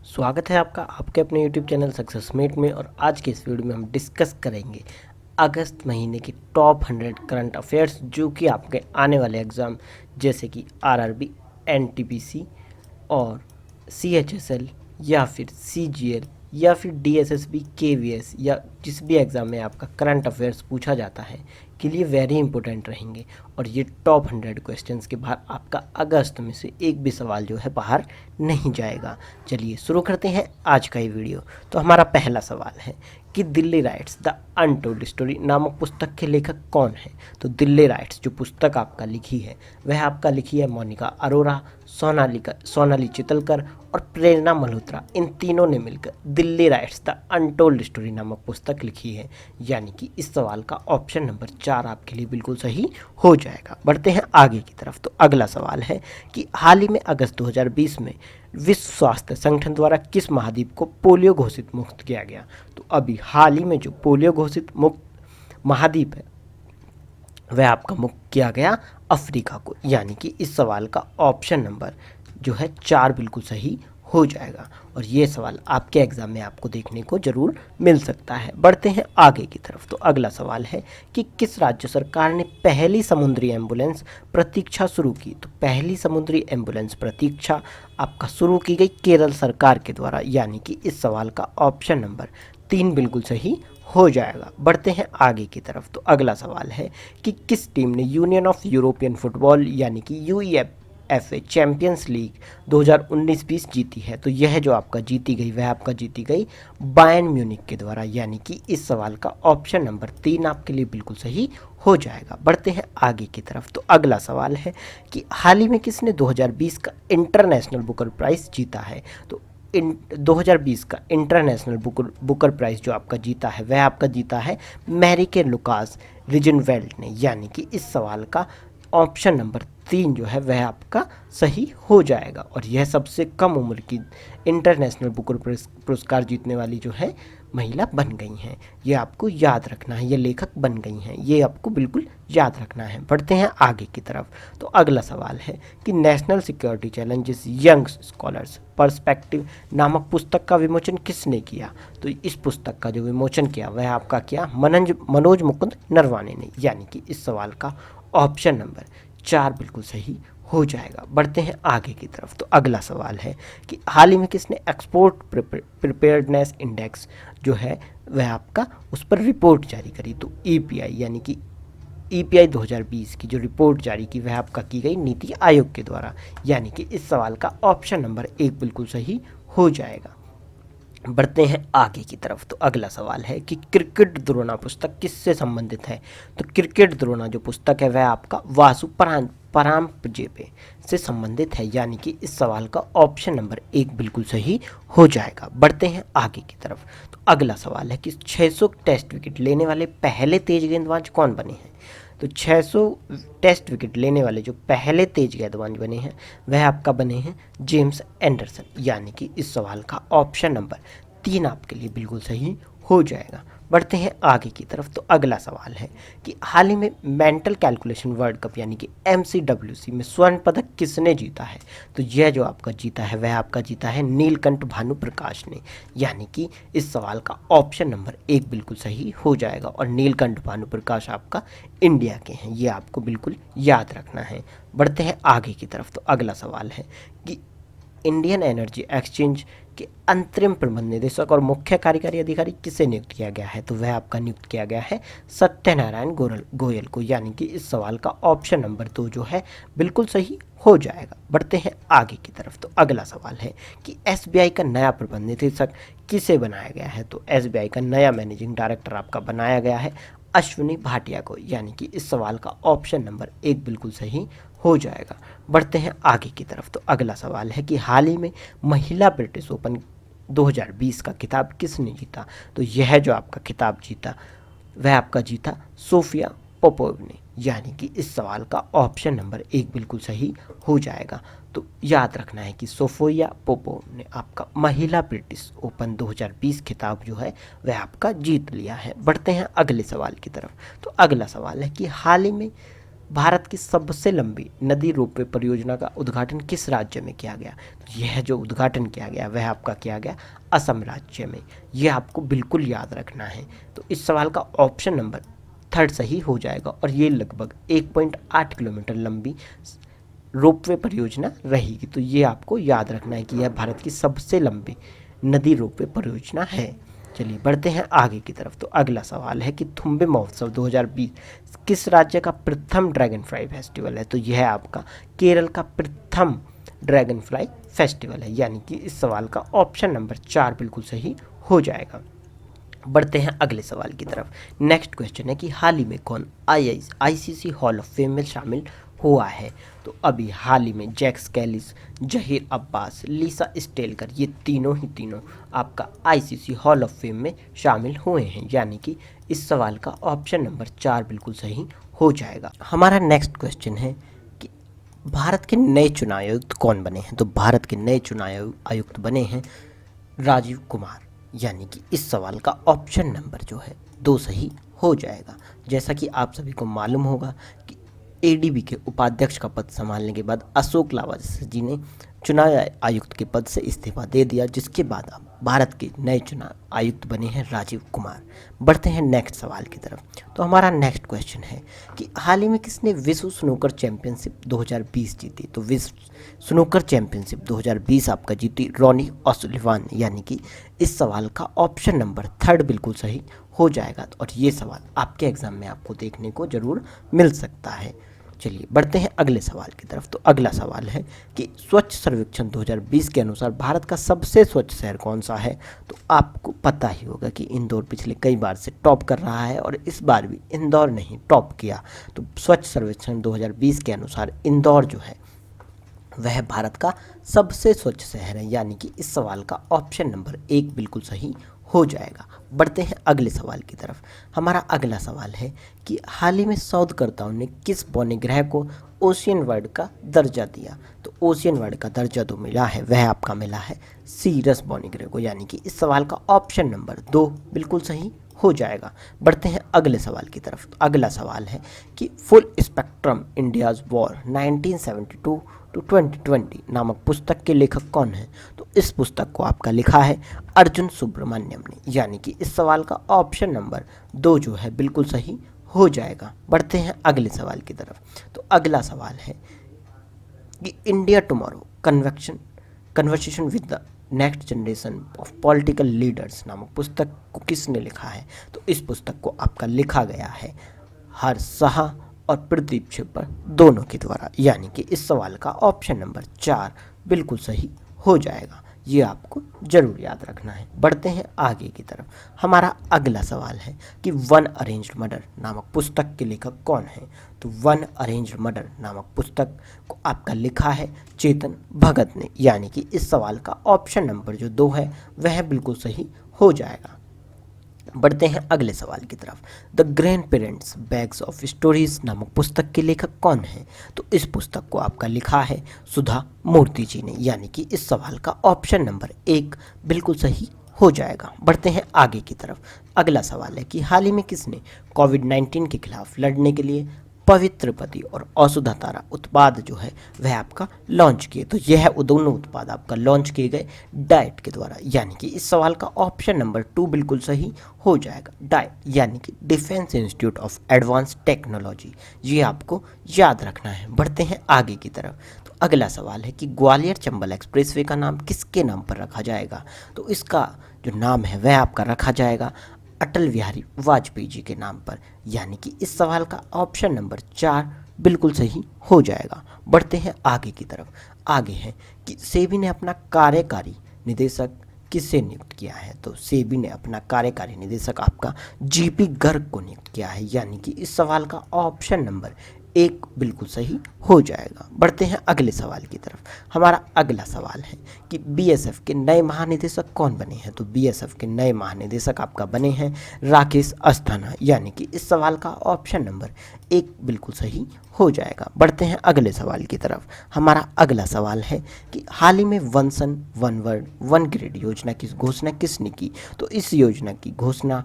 स्वागत है आपका आपके अपने YouTube चैनल सक्सेस मेट में। और आज के इस वीडियो में हम डिस्कस करेंगे अगस्त महीने की टॉप 100 करंट अफेयर्स जो कि आपके आने वाले एग्ज़ाम जैसे कि आरआरबी, एनटीपीसी और सीएचएसएल या फिर सीजीएल या फिर डीएसएसबी, केवीएस या जिस भी एग्ज़ाम में आपका करंट अफेयर्स पूछा जाता है के लिए वेरी इंपॉर्टेंट रहेंगे। और ये टॉप 100 क्वेश्चंस के बाहर आपका अगस्त में से एक भी सवाल जो है बाहर नहीं जाएगा। चलिए शुरू करते हैं आज का ये वीडियो। तो हमारा पहला सवाल है कि Delhi rights the untold story नामक पुस्तक के लेखक कौन है। तो दिल्ली राइट्स जो पुस्तक आपका लिखी है वह आपका लिखी है मोनिका अरोरा, सोनाली चितलकर और प्रेरणा मल्होत्रा। इन तीनों ने मिलकर Delhi rights the untold story नामक पुस्तक लिखी है, यानी कि इस सवाल का ऑप्शन नंबर 4 आपके लिए बिल्कुल सही हो जाएगा। बढ़ते हैं आगे की तरफ। तो अगला सवाल है कि हाल ही में अगस्त 2020 में विश्व स्वास्थ्य संगठन द्वारा किस महाद्वीप को पोलियो घोषित मुक्त किया गया। तो अभी हाल ही में जो पोलियो घोषित मुक्त महाद्वीप है वह आपका मुक्त किया गया अफ्रीका को, यानी कि इस सवाल का ऑप्शन नंबर जो है 4 बिल्कुल सही हो जाएगा। और ये सवाल आपके एग्जाम में आपको देखने को जरूर मिल सकता है। बढ़ते हैं आगे की तरफ। तो अगला सवाल है कि किस राज्य सरकार ने पहली समुद्री एम्बुलेंस प्रतीक्षा शुरू की। तो पहली समुद्री एम्बुलेंस प्रतीक्षा आपका शुरू की गई केरल सरकार के द्वारा, यानी कि इस सवाल का ऑप्शन नंबर 3 बिल्कुल सही हो जाएगा। बढ़ते हैं आगे की तरफ। तो अगला सवाल है कि किस टीम ने यूनियन ऑफ यूरोपियन फुटबॉल यानी कि यूईएफए चैंपियंस लीग 2019-20 जीती है। तो यह जो आपका जीती गई वह आपका जीती गई बायर्न म्यूनिख के द्वारा, यानी कि इस सवाल का ऑप्शन नंबर 3 आपके लिए बिल्कुल सही हो जाएगा। बढ़ते हैं आगे की तरफ। तो अगला सवाल है कि हाल ही में किसने 2020 का इंटरनेशनल बुकर प्राइज़ जीता है। तो 2020 का इंटरनेशनल बुकर प्राइज़ जो आपका जीता है वह आपका जीता है मैरिके लुकास रिजनवेल्ड ने, यानी कि इस सवाल का ऑप्शन नंबर 3 जो है वह आपका सही हो जाएगा। और यह सबसे कम उम्र की इंटरनेशनल बुकर पुरस्कार जीतने वाली जो है महिला बन गई हैं। ये आपको याद रखना है, ये लेखक बन गई हैं, ये आपको बिल्कुल याद रखना है। बढ़ते हैं आगे की तरफ। तो अगला सवाल है कि national security challenges young scholars perspective नामक पुस्तक का विमोचन किसने किया। तो इस पुस्तक का जो विमोचन किया वह आपका किया मनोज मुकुंद नरवाने ने, यानी कि इस सवाल का ऑप्शन नंबर 4 बिल्कुल सही हो जाएगा। बढ़ते हैं आगे की तरफ। तो अगला सवाल है कि हाल ही में किसने एक्सपोर्ट प्रिपेयर्डनेस इंडेक्स जो है वह आपका उस पर रिपोर्ट जारी करी। तो ईपीआई यानी कि ईपीआई 2020 की जो रिपोर्ट जारी की वह आपका की गई नीति आयोग के द्वारा, यानी कि इस सवाल का ऑप्शन नंबर 1 बिल्कुल सही हो जाएगा। बढ़ते हैं आगे की तरफ। तो अगला सवाल है कि क्रिकेट द्रोणा पुस्तक किससे संबंधित है। तो क्रिकेट द्रोणा जो पुस्तक है वह आपका वासु परांजपे से संबंधित है, यानी कि इस सवाल का ऑप्शन नंबर 1 बिल्कुल सही हो जाएगा। बढ़ते हैं आगे की तरफ। तो अगला सवाल है कि 600 टेस्ट विकेट लेने वाले पहले तेज गेंदबाज कौन बने हैं। तो 600 टेस्ट विकेट लेने वाले जो पहले तेज गेंदबाज बने हैं वह आपका बने हैं जेम्स एंडरसन, यानी कि इस सवाल का ऑप्शन नंबर 3 आपके लिए बिल्कुल सही हो जाएगा। बढ़ते हैं आगे की तरफ। तो अगला सवाल है कि हाल ही में मेंटल कैलकुलेशन वर्ल्ड कप यानी कि MCWC में स्वर्ण पदक किसने जीता है। तो यह जो आपका जीता है वह आपका जीता है नीलकंठ भानु प्रकाश ने, यानी कि इस सवाल का ऑप्शन नंबर 1 बिल्कुल सही हो जाएगा। और नीलकंठ भानु प्रकाश आपका इंडिया के हैं, ये आपको बिल्कुल याद रखना है। बढ़ते हैं आगे की तरफ। तो अगला सवाल है कि इंडियन एनर्जी एक्सचेंज के अंतरिम प्रबंध निदेशक और मुख्य कार्यकारी अधिकारी किसे नियुक्त किया गया है। तो वह आपका नियुक्त किया गया है सत्यनारायण गोयल को, यानी कि इस सवाल का ऑप्शन नंबर 2 जो है बिल्कुल सही हो जाएगा। बढ़ते हैं आगे की तरफ। तो अगला सवाल है कि एसबीआई का नया प्रबंध निदेशक किसे बनाया गया है। तो एसबीआई का नया मैनेजिंग डायरेक्टर आपका बनाया गया है अश्विनी भाटिया को, यानी कि इस सवाल का ऑप्शन नंबर 1 बिल्कुल सही हो जाएगा। बढ़ते हैं आगे की तरफ। तो अगला सवाल है कि हाल ही में महिला ब्रिटिश ओपन 2020 का खिताब किसने जीता। तो यह जो आपका खिताब जीता वह आपका जीता सोफिया पोपोव ने, यानी कि इस सवाल का ऑप्शन नंबर 1 बिल्कुल सही हो जाएगा। तो याद रखना है कि सोफिया पोपोव ने आपका महिला ब्रिटिश ओपन 2020 खिताब जो है वह आपका जीत लिया है। बढ़ते हैं अगले सवाल की तरफ। तो अगला सवाल है कि हाल ही में भारत की सबसे लंबी नदी रोपवे परियोजना का उद्घाटन किस राज्य में किया गया? तो यह जो उद्घाटन किया गया वह आपका किया गया असम राज्य में। यह आपको बिल्कुल याद रखना है। तो इस सवाल का ऑप्शन नंबर थर्ड सही हो जाएगा और ये लगभग 1.8 किलोमीटर लंबी रोपवे परियोजना रहेगी। तो ये आपको याद रखना है कि यह भारत की सबसे लंबी नदी रोपवे परियोजना है। चलिए बढ़ते हैं आगे की तरफ। तो अगला सवाल है कि थुम्बे महोत्सव 2020 किस राज्य का प्रथम ड्रैगन फ्लाई फेस्टिवल है? तो यह आपका केरल का प्रथम ड्रैगन फ्लाई फेस्टिवल है, यानी कि इस सवाल का ऑप्शन नंबर 4 बिल्कुल सही हो जाएगा। बढ़ते हैं अगले सवाल की तरफ। नेक्स्ट क्वेश्चन है कि हाल ही में कौन आईसीसी हॉल ऑफ फेम में शामिल हुआ है? तो अभी हाल ही में जैक्स कैलिस, जहीर अब्बास, लिसा स्टेलकर, ये तीनों आपका आईसीसी हॉल ऑफ फेम में शामिल हुए हैं, यानी कि इस सवाल का ऑप्शन नंबर 4 बिल्कुल सही हो जाएगा। हमारा नेक्स्ट क्वेश्चन है कि भारत के नए चुनाव आयुक्त कौन बने हैं? तो भारत के नए चुनाव आयुक्त बने हैं राजीव कुमार, यानी कि इस सवाल का ऑप्शन नंबर जो है 2 सही हो जाएगा। जैसा कि आप सभी को मालूम होगा कि एडीबी के उपाध्यक्ष का पद संभालने के बाद अशोक लावासा जी ने चुनाव आयुक्त के पद से इस्तीफा दे दिया, जिसके बाद अब भारत के नए चुनाव आयुक्त बने हैं राजीव कुमार। बढ़ते हैं नेक्स्ट सवाल की तरफ। तो हमारा नेक्स्ट क्वेश्चन है कि हाल ही में किसने विश्व स्नूकर चैंपियनशिप 2020 जीती? तो विश्व स्नूकर चैंपियनशिप 2020 आपका जीती रॉनी ओसुलिवान, यानी कि इस सवाल का ऑप्शन नंबर 3 बिल्कुल सही हो जाएगा और ये सवाल आपके एग्जाम में आपको देखने को जरूर मिल सकता है। चलिए बढ़ते हैं अगले सवाल की तरफ। तो अगला सवाल है कि स्वच्छ सर्वेक्षण 2020 के अनुसार भारत का सबसे स्वच्छ शहर कौन सा है? तो आपको पता ही होगा कि इंदौर पिछले कई बार से टॉप कर रहा है और इस बार भी इंदौर ने ही टॉप किया। तो स्वच्छ सर्वेक्षण 2020 के अनुसार इंदौर जो है वह भारत का सबसे स्वच्छ शहर है, यानी कि इस सवाल का ऑप्शन नंबर 1 बिल्कुल सही हो जाएगा। बढ़ते हैं अगले सवाल की तरफ। हमारा अगला सवाल है कि हाल ही में शोधकर्ताओं ने किस बौने ग्रह को ओशियन वर्ल्ड का दर्जा दिया? तो ओशियन वर्ल्ड का दर्जा जो मिला है वह आपका मिला है सीरस बौने ग्रह को, यानी कि इस सवाल का ऑप्शन नंबर 2 बिल्कुल सही हो जाएगा। बढ़ते हैं अगले सवाल की तरफ। तो अगला सवाल है कि full spectrum India's war 1972 to 2020 नामक पुस्तक के लेखक कौन है? तो इस पुस्तक को आपका लिखा है अर्जुन सुब्रमण्यम ने, यानी कि इस सवाल का ऑप्शन नंबर 2 जो है बिल्कुल सही हो जाएगा। बढ़ते हैं अगले सवाल की तरफ। तो अगला सवाल है कि India tomorrow conversation with the next generation of political leaders नामक पुस्तक को किसने लिखा है? तो इस पुस्तक को आपका लिखा गया है हर्ष शाह और प्रदीप छिब्बर दोनों के द्वारा, यानी कि इस सवाल का ऑप्शन नंबर 4 बिल्कुल सही हो जाएगा। ये आपको जरूर याद रखना है। बढ़ते हैं आगे की तरफ। हमारा अगला सवाल है कि वन अरेंज्ड मर्डर नामक पुस्तक के लेखक कौन है? तो वन अरेंज्ड मर्डर नामक पुस्तक को आपका लिखा है चेतन भगत ने, यानी कि इस सवाल का ऑप्शन नंबर जो 2 है वह बिल्कुल सही हो जाएगा। बढ़ते हैं अगले सवाल की तरफ। The grand parents bags of stories नामक पुस्तक के लेखक कौन है? तो इस पुस्तक को आपका लिखा है सुधा मूर्ति जी ने, यानी कि इस सवाल का ऑप्शन नंबर 1 बिल्कुल सही हो जाएगा। बढ़ते हैं आगे की तरफ। अगला सवाल है कि हाल ही में किसने कोविड-19 के खिलाफ लड़ने के लिए पवित्र पति और औषधा तारा उत्पाद जो है वह आपका लॉन्च किए? तो यह दोनों उत्पाद आपका लॉन्च किए गए डाइट के द्वारा, यानी कि इस सवाल का ऑप्शन नंबर 2 बिल्कुल सही हो जाएगा। डाइट यानी कि defence institute of advance technology, ये आपको याद रखना है। बढ़ते हैं आगे की तरफ। तो अगला सवाल है कि ग्वालियर चंबल एक्सप्रेसवे का नाम किसके नाम पर रखा जाएगा? तो इसका जो नाम है वह आपका रखा जाएगा अटल बिहारी वाजपेयी जी के नाम पर, यानी कि इस सवाल का ऑप्शन नंबर 4 बिल्कुल सही हो जाएगा। बढ़ते हैं आगे की तरफ। आगे है कि सेबी ने अपना कार्यकारी निदेशक किससे नियुक्त किया है? तो सेबी ने अपना कार्यकारी निदेशक आपका जीपी गर्ग को नियुक्त किया है, यानी कि इस सवाल का ऑप्शन नंबर 1 बिल्कुल सही हो जाएगा। बढ़ते हैं अगले सवाल की तरफ। हमारा अगला सवाल है कि बीएसएफ के नए महानिदेशक कौन बने हैं? तो बीएसएफ के नए महानिदेशक आपका बने हैं राकेश अस्थाना, यानी कि इस सवाल का ऑप्शन नंबर 1 बिल्कुल सही हो जाएगा। बढ़ते हैं अगले सवाल की तरफ। हमारा अगला सवाल है कि हाल ही में one sun one world one grid योजना की घोषणा किसने की? तो इस योजना की घोषणा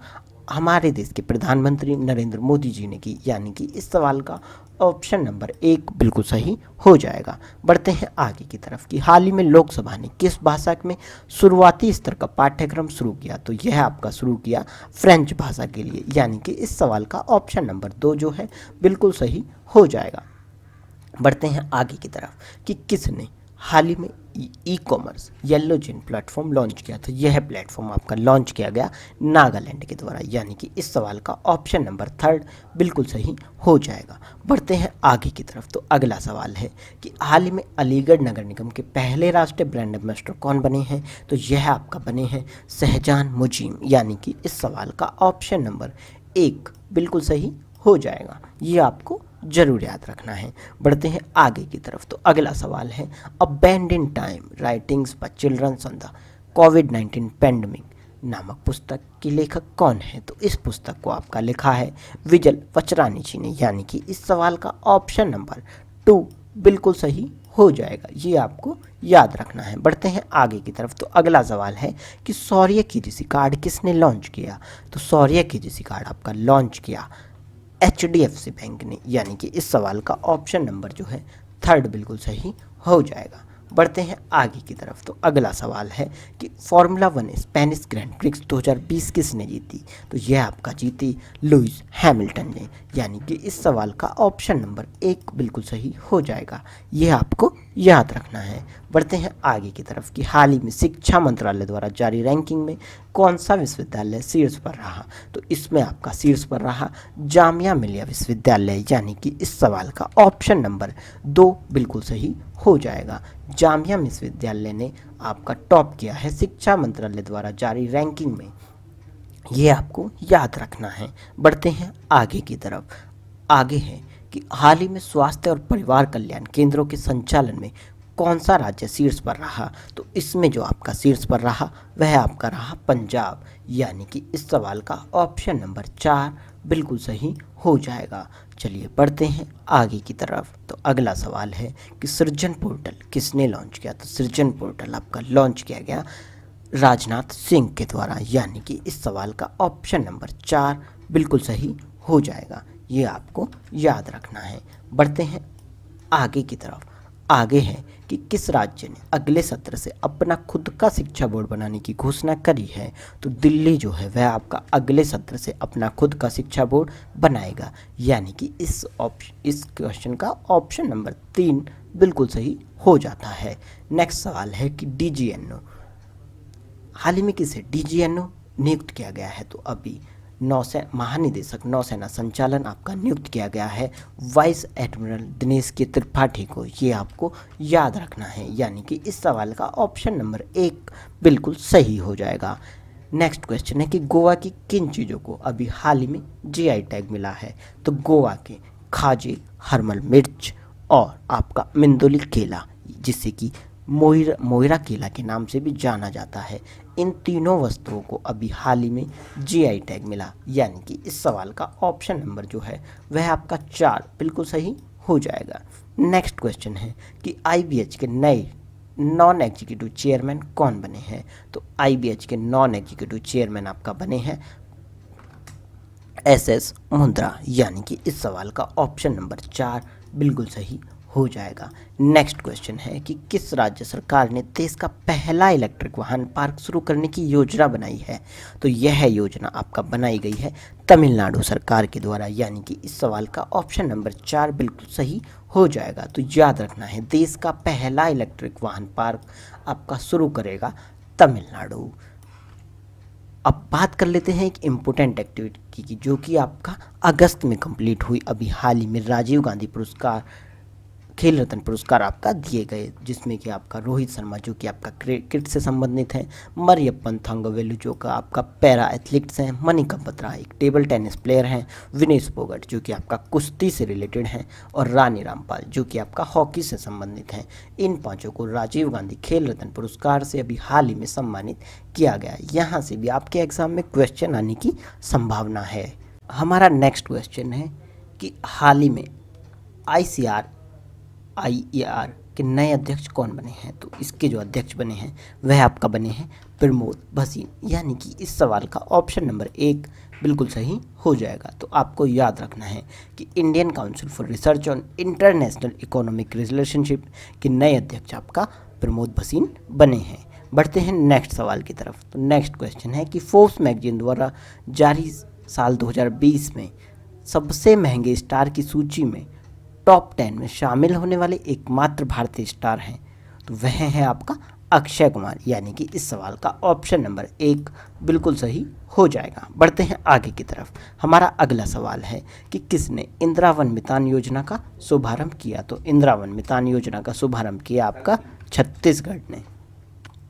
हमारे देश के प्रधानमंत्री नरेंद्र मोदी जी ने की, यानी कि इस सवाल का ऑप्शन नंबर 1 बिल्कुल सही हो जाएगा। बढ़ते हैं आगे की तरफ कि हाल ही में लोकसभा ने किस भाषा में शुरुआती स्तर का पाठ्यक्रम शुरू किया, तो यह आपका शुरू किया फ्रेंच भाषा के लिए, यानी कि इस सवाल का ऑप्शन नंबर 2 जो है बिल्कुल सही हो जाएगा। बढ़ते हैं आगे की तरफ कि किसने हाल ही में ई कॉमर्स येलो जेन प्लेटफॉर्म लॉन्च किया, तो यह प्लेटफॉर्म आपका लॉन्च किया गया नागालैंड के द्वारा, यानी कि इस सवाल का ऑप्शन नंबर 3 बिल्कुल सही हो जाएगा। बढ़ते हैं आगे की तरफ, तो अगला सवाल है कि हाल ही में अलीगढ़ नगर निगम के पहले राष्ट्रीय ब्रांड एम्बेसडर कौन बने हैं, तो यह आपका बने हैं शहजान मुजीम, यानी कि इस सवाल का ऑप्शन नंबर 1 बिल्कुल सही हो जाएगा। ये आपको जरूर याद रखना है। बढ़ते हैं आगे की तरफ, तो अगला सवाल है a band in time writings by childrens on the कोविड-19 पेंडेमिक नामक पुस्तक के लेखक कौन है, तो इस पुस्तक को आपका लिखा है विजल वचरानी जी ने, यानी कि इस सवाल का ऑप्शन नंबर 2 बिल्कुल सही हो जाएगा। ये आपको याद रखना है। बढ़ते हैं आगे की तरफ, तो अगला सवाल है कि शौर्य कीर्ति कार्ड किसने लॉन्च किया, तो शौर्य कीर्ति कार्ड आपका लॉन्च किया HDFC बैंक ने, यानी कि इस सवाल का ऑप्शन नंबर जो है 3 बिल्कुल सही हो जाएगा। बढ़ते हैं आगे की तरफ, तो अगला सवाल है कि फार्मूला 1 स्पेनिश ग्रैंड प्रिक्स 2020 किसने जीती, तो यह आपका जीती लुइस हैमिल्टन ने, यानी कि इस सवाल का ऑप्शन नंबर 1 बिल्कुल सही हो जाएगा। यह आपको याद रखना है। बढ़ते हैं आगे की तरफ कि हाल ही में शिक्षा मंत्रालय द्वारा जारी रैंकिंग में कौन सा विश्वविद्यालय शीर्ष पर रहा, तो इसमें आपका शीर्ष पर रहा जामिया मिलिया विश्वविद्यालय, यानी कि इस सवाल का ऑप्शन नंबर 2 बिल्कुल सही हो जाएगा। जामिया विश्वविद्यालय ने आपका टॉप किया है शिक्षा मंत्रालय द्वारा जारी रैंकिंग में, ये आपको याद रखना है। बढ़ते हैं आगे की तरफ, आगे है कि हाल ही में स्वास्थ्य और परिवार कल्याण केंद्रों के संचालन में कौन सा राज्य शीर्ष पर रहा, तो इसमें जो आपका शीर्ष पर रहा वह आपका रहा पंजाब, यानी कि इस सवाल का ऑप्शन नंबर 4 बिल्कुल सही हो जाएगा। चलिए बढ़ते हैं आगे की तरफ, तो अगला सवाल है कि सृजन पोर्टल किसने लॉन्च किया, तो सृजन पोर्टल आपका लॉन्च किया गया राजनाथ सिंह के द्वारा, यानी कि इस सवाल का ऑप्शन नंबर 4 बिल्कुल सही हो जाएगा। ये आपको याद रखना है। बढ़ते हैं आगे की तरफ, आगे है कि किस राज्य ने अगले सत्र से अपना खुद का शिक्षा बोर्ड बनाने की घोषणा करी है, तो दिल्ली जो है वह आपका अगले सत्र से अपना खुद का शिक्षा बोर्ड बनाएगा, यानी कि इस क्वेश्चन का ऑप्शन नंबर 3 बिल्कुल सही हो जाता है। नेक्स्ट सवाल है कि DGNO हाल ही में किसे DGNO नियुक्त किया गया है, तो अभी महानिदेशक नौसेना संचालन आपका नियुक्त किया गया है वाइस एडमिरल दिनेश के त्रिपाठी को, ये आपको याद रखना है, यानी कि इस सवाल का ऑप्शन नंबर 1 बिल्कुल सही हो जाएगा। नेक्स्ट क्वेश्चन है कि गोवा की किन चीज़ों को अभी हाल ही में GI टैग मिला है, तो गोवा के खाजे, हरमल मिर्च और आपका मिंदोली केला, जिससे कि मोइरा केला के नाम से भी जाना जाता है, इन तीनों वस्तुओं को अभी हाल ही में GI टैग मिला, यानी कि इस सवाल का ऑप्शन नंबर जो है वह आपका 4 बिल्कुल सही हो जाएगा। नेक्स्ट क्वेश्चन है कि IBH के नए नॉन एग्जीक्यूटिव चेयरमैन कौन बने हैं, तो IBH के नॉन एग्जीक्यूटिव चेयरमैन आपका बने हैं SS मुंद्रा, यानी कि इस सवाल का ऑप्शन नंबर 4 बिल्कुल सही हो जाएगा। नेक्स्ट क्वेश्चन है कि किस राज्य सरकार ने देश का पहला इलेक्ट्रिक वाहन पार्क शुरू करने की योजना बनाई है, तो यह योजना आपका बनाई गई है तमिलनाडु सरकार के द्वारा, यानी कि इस सवाल का ऑप्शन नंबर 4 बिल्कुल सही हो जाएगा। तो याद रखना है देश का पहला इलेक्ट्रिक वाहन पार्क आपका शुरू करेगा तमिलनाडु। अब बात कर लेते हैं एक इम्पोर्टेंट एक्टिविटी की, जो कि आपका अगस्त में कंप्लीट हुई। अभी हाल ही में राजीव गांधी पुरस्कार, खेल रत्न पुरस्कार आपका दिए गए, जिसमें कि आपका रोहित शर्मा जो कि आपका क्रिकेट से संबंधित है, मरियप्पन थंगवेलु जो का आपका पैरा एथलीट्स हैं, मनिका बत्रा एक टेबल टेनिस प्लेयर हैं, विनेश फोगट जो कि आपका कुश्ती से रिलेटेड हैं, और रानी रामपाल जो कि आपका हॉकी से संबंधित हैं। इन पांचों को राजीव गांधी खेल रत्न पुरस्कार से अभी हाल ही में सम्मानित किया गया। यहाँ से भी आपके एग्जाम में क्वेश्चन आने की संभावना है। हमारा नेक्स्ट क्वेश्चन है कि हाल ही में ICAR के नए अध्यक्ष कौन बने हैं, तो इसके जो अध्यक्ष बने हैं वह आपका बने हैं प्रमोद भसीन, यानी कि इस सवाल का ऑप्शन नंबर 1 बिल्कुल सही हो जाएगा। तो आपको याद रखना है कि Indian council for research on international economic relationship के नए अध्यक्ष आपका प्रमोद भसीन बने हैं। बढ़ते हैं नेक्स्ट सवाल की तरफ। तो नेक्स्ट क्वेश्चन है कि फोर्ब्स मैगजीन द्वारा जारी साल 2020 में सबसे महंगे स्टार की सूची में टॉप 10 में शामिल होने वाले एकमात्र भारतीय स्टार हैं, तो वह है आपका अक्षय कुमार, यानी कि इस सवाल का ऑप्शन नंबर 1 बिल्कुल सही हो जाएगा। बढ़ते हैं आगे की तरफ। हमारा अगला सवाल है कि किसने इंदिरा वन मितान योजना का शुभारंभ किया। तो इंदिरा वन मितान योजना का शुभारंभ किया आपका छत्तीसगढ़ ने।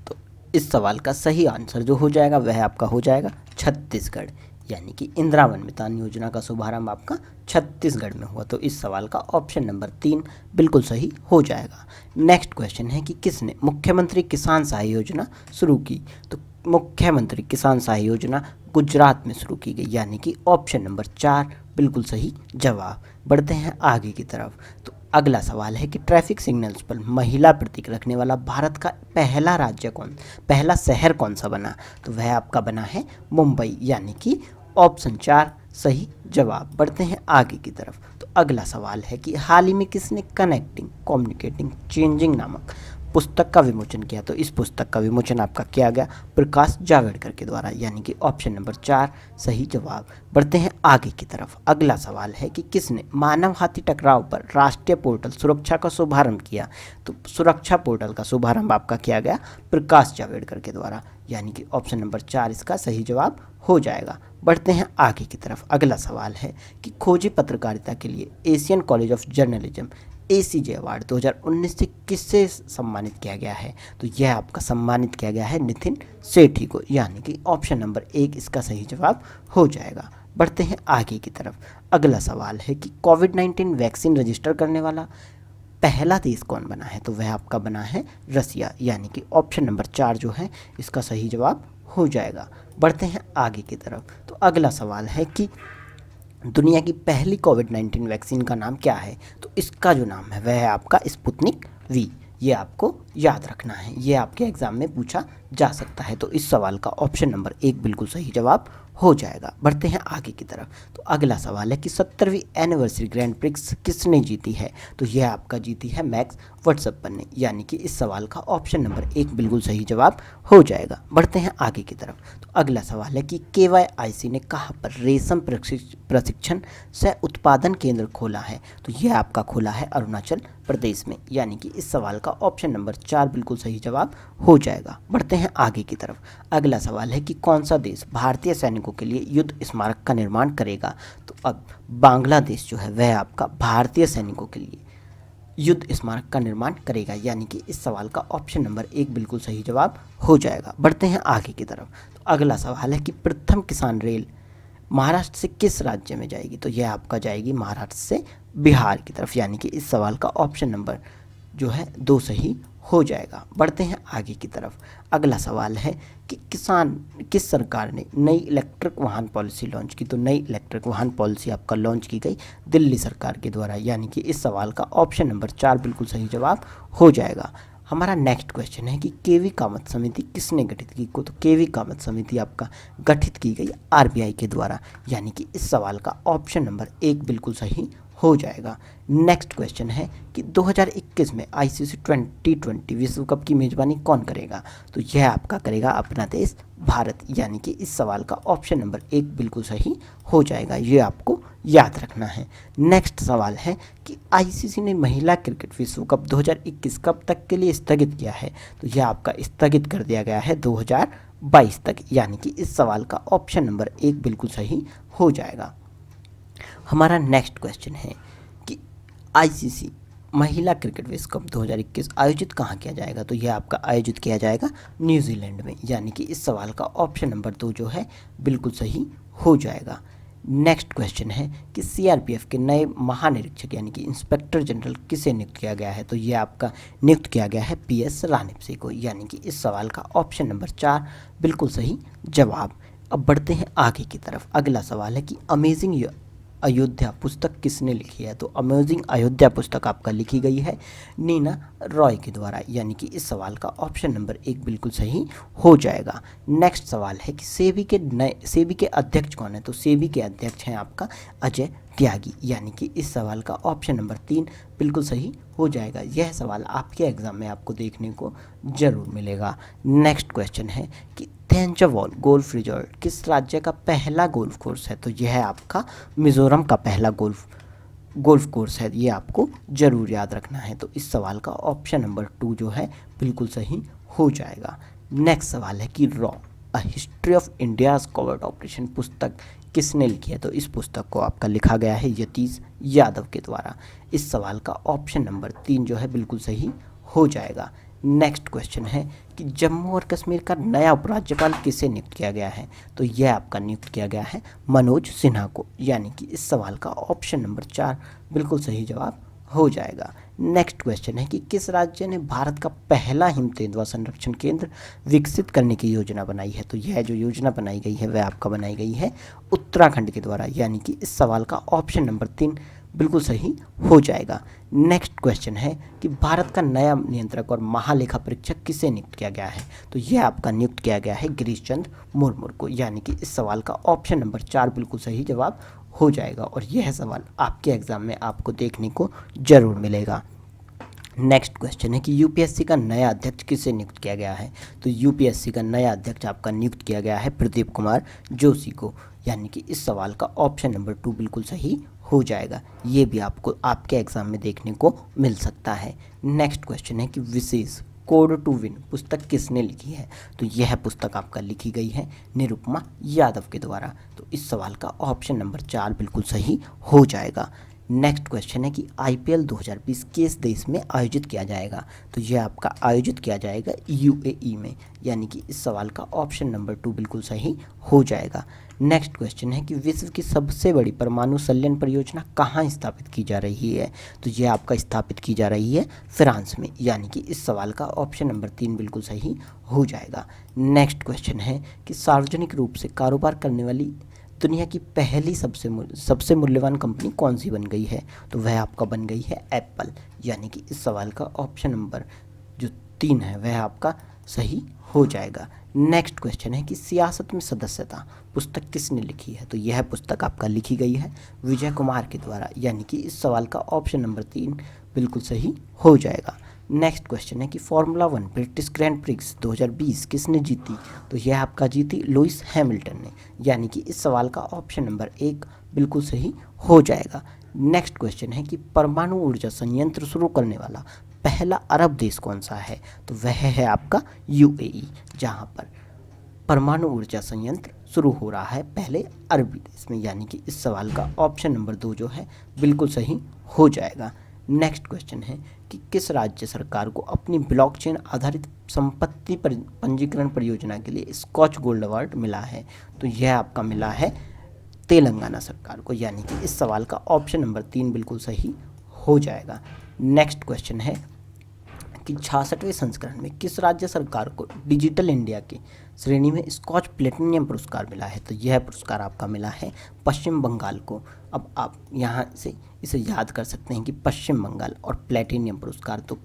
तो इस सवाल का सही आंसर जो हो जाएगा वह आपका हो जाएगा छत्तीसगढ़, यानी कि इंदिरा वन मितान योजना का शुभारंभ आपका छत्तीसगढ़ में हुआ। तो इस सवाल का ऑप्शन नंबर 3 बिल्कुल सही हो जाएगा। नेक्स्ट क्वेश्चन है कि किसने मुख्यमंत्री किसान सहाय योजना शुरू की। तो मुख्यमंत्री किसान सहाय योजना गुजरात में शुरू की गई, यानी कि ऑप्शन नंबर 4 बिल्कुल सही जवाब। बढ़ते हैं आगे की तरफ। तो अगला सवाल है कि ट्रैफिक सिग्नल्स पर महिला प्रतीक रखने वाला भारत का पहला शहर कौन सा बना। तो वह आपका बना है मुंबई, यानी कि ऑप्शन 4 सही जवाब। बढ़ते हैं आगे की तरफ। तो अगला सवाल है कि हाल ही में किसने कनेक्टिंग कम्युनिकेटिंग चेंजिंग नामक पुस्तक का विमोचन किया। तो इस पुस्तक का विमोचन आपका किया गया प्रकाश जावड़ेकर के द्वारा, यानी कि ऑप्शन नंबर 4 सही जवाब। बढ़ते हैं आगे की तरफ। अगला सवाल है कि किसने मानव हाथी टकराव पर राष्ट्रीय पोर्टल सुरक्षा का शुभारंभ किया। तो सुरक्षा पोर्टल का शुभारंभ आपका किया गया प्रकाश जावड़ेकर के द्वारा, यानी कि ऑप्शन नंबर 4 इसका सही जवाब हो जाएगा। बढ़ते हैं आगे की तरफ। अगला सवाल है कि खोजी पत्रकारिता के लिए Asian college of journalism ACJ award 2019 से किससे सम्मानित किया गया है। तो यह आपका सम्मानित किया गया है नितिन सेठी को, यानी कि ऑप्शन नंबर 1 इसका सही जवाब हो जाएगा। बढ़ते हैं आगे की तरफ। अगला सवाल है कि कोविड-19 वैक्सीन रजिस्टर करने वाला पहला देश कौन बना है। तो वह आपका बना है रसिया, यानी कि ऑप्शन नंबर 4 जो है इसका सही जवाब हो जाएगा। बढ़ते हैं आगे की तरफ। तो अगला सवाल है कि दुनिया की पहली कोविड-19 वैक्सीन का नाम क्या है। तो इसका जो नाम है वह है आपका स्पुतनिक वी। ये आपको याद रखना है, ये आपके एग्जाम में पूछा जा सकता है। तो इस सवाल का ऑप्शन नंबर 1 बिल्कुल सही जवाब हो जाएगा। बढ़ते हैं आगे की तरफ। तो अगला सवाल है कि 70वीं एनिवर्सरी ग्रैंड प्रिक्स किसने जीती है। तो यह आपका जीती है मैक्स वर्स्टैपेन ने, यानी कि इस सवाल का ऑप्शन नंबर 1 बिल्कुल सही जवाब हो जाएगा। बढ़ते हैं आगे की तरफ। तो अगला सवाल है कि KYIC ने कहाँ पर रेशम प्रशिक्षण सह उत्पादन केंद्र खोला है। तो यह आपका खोला है अरुणाचल प्रदेश में, यानी कि इस सवाल का ऑप्शन नंबर 4 बिल्कुल सही जवाब हो जाएगा। बढ़ते हैं आगे की तरफ। अगला सवाल है कि कौन सा देश भारतीय सैनिकों के लिए युद्ध स्मारक का निर्माण करेगा। तो अब बांग्लादेश जो है वह आपका भारतीय सैनिकों के लिए युद्ध स्मारक का निर्माण करेगा, यानी कि इस सवाल का ऑप्शन नंबर 1 बिल्कुल सही जवाब हो जाएगा। बढ़ते हैं आगे की तरफ। तो अगला सवाल है कि प्रथम किसान रेल महाराष्ट्र से किस राज्य में जाएगी। तो यह आपका जाएगी महाराष्ट्र से बिहार की तरफ, यानी कि इस सवाल का ऑप्शन नंबर जो है 2 सही हो जाएगा। बढ़ते हैं आगे की तरफ। अगला सवाल है कि किस सरकार ने नई इलेक्ट्रिक वाहन पॉलिसी लॉन्च की। तो नई इलेक्ट्रिक वाहन पॉलिसी आपका लॉन्च की गई दिल्ली सरकार के द्वारा, यानी कि इस सवाल का ऑप्शन नंबर 4 बिल्कुल सही जवाब हो जाएगा। हमारा नेक्स्ट क्वेश्चन है कि केवी कामत समिति किसने गठित की। तो केवी कामत समिति आपका गठित की गई RBI के द्वारा, यानी कि इस सवाल का ऑप्शन नंबर 1 बिल्कुल सही हो जाएगा। नेक्स्ट क्वेश्चन है कि 2021 में ICC 2020 विश्व कप की मेज़बानी कौन करेगा। तो यह आपका करेगा अपना देश भारत, यानी कि इस सवाल का ऑप्शन नंबर 1 बिल्कुल सही हो जाएगा। ये आपको याद रखना है। नेक्स्ट सवाल है कि ICC ने महिला क्रिकेट विश्व कप 2021 कब तक के लिए स्थगित किया है। तो यह आपका स्थगित कर दिया गया है 2022 तक, यानी कि इस सवाल का ऑप्शन नंबर 1 बिल्कुल सही हो जाएगा। हमारा नेक्स्ट क्वेश्चन है कि ICC महिला क्रिकेट विश्व कप 2021 आयोजित कहाँ किया जाएगा। तो यह आपका आयोजित किया जाएगा न्यूजीलैंड में, यानी कि इस सवाल का ऑप्शन नंबर 2 जो है बिल्कुल सही हो जाएगा। नेक्स्ट क्वेश्चन है कि CRPF के नए महानिरीक्षक यानी कि इंस्पेक्टर जनरल किसे नियुक्त किया गया है। तो यह आपका नियुक्त किया गया है PS रानीपसे को, यानी कि इस सवाल का ऑप्शन नंबर 4 बिल्कुल सही जवाब। अब बढ़ते हैं आगे की तरफ। अगला सवाल है कि अयोध्या पुस्तक किसने लिखी है? तो अमेजिंग अयोध्या पुस्तक आपका लिखी गई है नीना रॉय के द्वारा, यानी कि इस सवाल का ऑप्शन नंबर 1 बिल्कुल सही हो जाएगा। नेक्स्ट सवाल है कि सेबी के अध्यक्ष कौन है? तो सेबी के अध्यक्ष हैं आपका अजय त्यागी, यानी कि इस सवाल का ऑप्शन नंबर 3 बिल्कुल सही हो जाएगा। यह सवाल आपके एग्जाम में आपको देखने को जरूर मिलेगा। नेक्स्ट क्वेश्चन है कि थेंजावुर गोल्फ रिजॉर्ट किस राज्य का पहला गोल्फ कोर्स है? तो यह आपका मिजोरम का पहला गोल्फ कोर्स है, ये आपको जरूर याद रखना है। तो इस सवाल का ऑप्शन नंबर 2 जो है बिल्कुल सही हो जाएगा। नेक्स्ट सवाल है कि रॉ a history of India's covert operation पुस्तक किसने लिखी है? तो इस पुस्तक को आपका लिखा गया है यतीश यादव के द्वारा। इस सवाल का ऑप्शन नंबर 3 जो है बिल्कुल सही हो जाएगा। नेक्स्ट क्वेश्चन है कि जम्मू और कश्मीर का नया उपराज्यपाल किसे नियुक्त किया गया है? तो यह आपका नियुक्त किया गया है मनोज सिन्हा को, यानी कि इस सवाल का ऑप्शन नंबर 4 बिल्कुल सही जवाब हो जाएगा। नेक्स्ट क्वेश्चन है कि किस राज्य ने भारत का पहला हिम तेंदुआ संरक्षण केंद्र विकसित करने की योजना बनाई है? तो यह जो योजना बनाई गई है वह आपका बनाई गई है उत्तराखंड के द्वारा, यानी कि इस सवाल का ऑप्शन नंबर 3 बिल्कुल सही हो जाएगा। नेक्स्ट क्वेश्चन है कि भारत का नया नियंत्रक और महालेखा परीक्षक किसे नियुक्त किया गया है? तो यह आपका नियुक्त किया गया है गिरीश चंद्र मुर्मू को, यानी कि इस सवाल का ऑप्शन नंबर 4 बिल्कुल सही जवाब हो जाएगा। और यह सवाल आपके एग्जाम में आपको देखने को जरूर मिलेगा। नेक्स्ट क्वेश्चन है कि यूपीएससी का नया अध्यक्ष किसे नियुक्त किया गया है? तो यूपीएससी का नया अध्यक्ष आपका नियुक्त किया गया है प्रदीप कुमार जोशी को, यानी कि इस सवाल का ऑप्शन नंबर 2 बिल्कुल सही हो जाएगा। ये भी आपको आपके एग्जाम में देखने को मिल सकता है। नेक्स्ट क्वेश्चन है कि विशेष कोड टू विन पुस्तक किसने लिखी है? तो यह पुस्तक आपका लिखी गई है निरुपमा यादव के द्वारा। तो इस सवाल का ऑप्शन नंबर 4 बिल्कुल सही हो जाएगा। नेक्स्ट क्वेश्चन है कि आईपीएल 2020 किस देश में आयोजित किया जाएगा? तो यह आपका आयोजित किया जाएगा यूएई में, यानी कि इस सवाल का ऑप्शन नंबर 2 बिल्कुल सही हो जाएगा। नेक्स्ट क्वेश्चन है कि विश्व की सबसे बड़ी परमाणु संयंत्र परियोजना कहाँ स्थापित की जा रही है? तो यह आपका स्थापित की जा रही है फ्रांस में, यानी कि इस सवाल का ऑप्शन नंबर 3 बिल्कुल सही हो जाएगा। नेक्स्ट क्वेश्चन है कि सार्वजनिक रूप से कारोबार करने वाली दुनिया की पहली सबसे मूल्यवान कंपनी कौन सी बन गई है? तो वह आपका बन गई है एप्पल, यानी कि इस सवाल का ऑप्शन नंबर जो 3 है वह आपका सही हो जाएगा। नेक्स्ट क्वेश्चन है कि सियासत में सदस्यता पुस्तक किसने लिखी है? तो यह पुस्तक आपका लिखी गई है विजय कुमार के द्वारा, यानी कि इस सवाल का ऑप्शन नंबर 3 बिल्कुल सही हो जाएगा। नेक्स्ट क्वेश्चन है कि फार्मूला 1 ब्रिटिश ग्रैंड प्रिक्स 2020 किसने जीती? तो यह आपका जीती लुइस हैमिल्टन ने, यानी कि इस सवाल का ऑप्शन नंबर 1 बिल्कुल सही हो जाएगा। नेक्स्ट क्वेश्चन है कि परमाणु ऊर्जा संयंत्र शुरू करने वाला पहला अरब देश कौन सा है? तो वह है आपका यूएई, जहां पर परमाणु ऊर्जा संयंत्र शुरू हो रहा है पहले अरबी देश में, यानी कि इस सवाल का ऑप्शन नंबर 2 जो है बिल्कुल सही हो जाएगा। नेक्स्ट क्वेश्चन है कि किस राज्य सरकार को अपनी ब्लॉकचेन आधारित संपत्ति पंजीकरण परियोजना के लिए स्कॉच गोल्ड अवार्ड मिला है? तो यह आपका मिला है तेलंगाना सरकार को, यानी कि इस सवाल का ऑप्शन नंबर 3 बिल्कुल सही हो जाएगा। नेक्स्ट क्वेश्चन है कि 66वें संस्करण में किस राज्य सरकार को डिजिटल इंडिया की श्रेणी में स्कॉच प्लेटिनियम पुरस्कार मिला है? तो यह पुरस्कार आपका मिला है पश्चिम बंगाल को। अब आप यहाँ से इसे याद कर सकते हैं कि पश्चिम बंगाल और प्लेटिनियम पुरस्कार, तो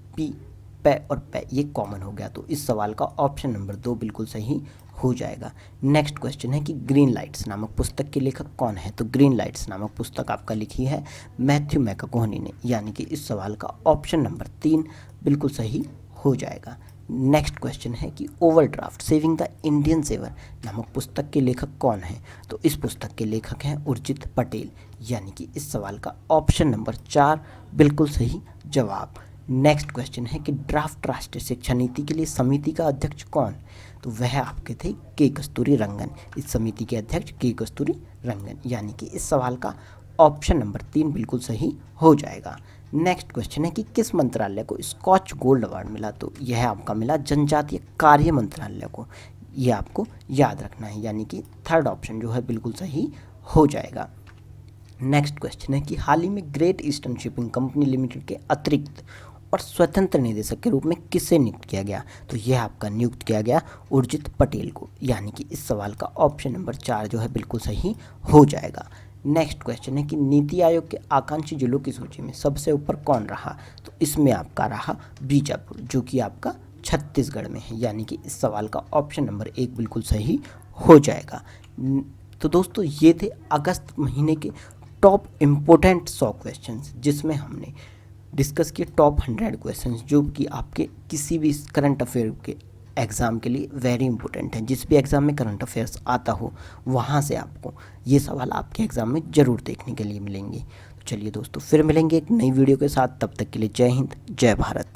पे और पे ये कॉमन हो गया, तो इस सवाल का ऑप्शन नंबर 2 बिल्कुल सही हो जाएगा। नेक्स्ट क्वेश्चन है कि ग्रीन लाइट्स नामक पुस्तक के लेखक कौन है? तो ग्रीन लाइट्स नामक पुस्तक आपका लिखी है मैथ्यू मैकगोहनी ने, यानी कि इस सवाल का ऑप्शन नंबर 3 बिल्कुल सही हो जाएगा। नेक्स्ट क्वेश्चन है कि overdraft saving the Indian saver नामक पुस्तक के लेखक कौन है? तो इस पुस्तक के लेखक हैं उर्जित पटेल, यानी कि इस सवाल का ऑप्शन नंबर 4 बिल्कुल सही जवाब। नेक्स्ट क्वेश्चन है कि ड्राफ्ट राष्ट्रीय शिक्षा नीति के लिए समिति का अध्यक्ष कौन? तो वह आपके थे के कस्तूरी रंगन। इस समिति के अध्यक्ष के कस्तूरी रंगन, यानी कि इस सवाल का ऑप्शन नंबर 3 बिल्कुल सही हो जाएगा। नेक्स्ट क्वेश्चन है कि किस मंत्रालय को स्कॉच गोल्ड अवार्ड मिला? तो यह आपका मिला जनजातीय कार्य मंत्रालय को, यह आपको याद रखना है, यानी कि थर्ड ऑप्शन जो है बिल्कुल सही हो जाएगा। नेक्स्ट क्वेश्चन है कि हाल ही में great eastern shipping company limited के अतिरिक्त और स्वतंत्र निदेशक के रूप में किसे नियुक्त किया गया? तो यह आपका नियुक्त किया गया उर्जित पटेल को, यानी कि इस सवाल का ऑप्शन नंबर 4 जो है बिल्कुल सही हो जाएगा। नेक्स्ट क्वेश्चन है कि नीति आयोग के आकांक्षी जिलों की सूची में सबसे ऊपर कौन रहा, तो इसमें आपका रहा बीजापुर, जो कि आपका छत्तीसगढ़ में है, यानी कि इस सवाल का ऑप्शन नंबर 1 बिल्कुल सही हो जाएगा। तो दोस्तों ये थे अगस्त महीने के टॉप इम्पोर्टेंट 100 क्वेश्चंस, जिसमें हमने डिस्कस किए टॉप 100 क्वेश्चंस जो कि आपके किसी भी करंट अफेयर के एग्ज़ाम के लिए वेरी इंपॉर्टेंट है। जिस भी एग्ज़ाम में करंट अफेयर्स आता हो वहाँ से आपको ये सवाल आपके एग्ज़ाम में ज़रूर देखने के लिए मिलेंगे। तो चलिए दोस्तों, फिर मिलेंगे एक नई वीडियो के साथ, तब तक के लिए जय हिंद, जय भारत।